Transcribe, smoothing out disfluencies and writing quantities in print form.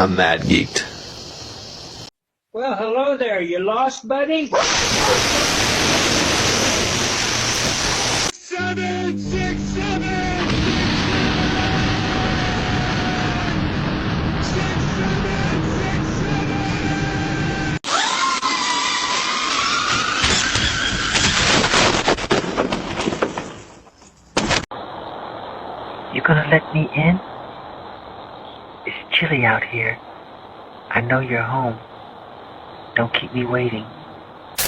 I'm mad geeked. Well, hello there. You lost, buddy? 767! You gonna let me in? It's chilly out here. I know you're home. Don't keep me waiting.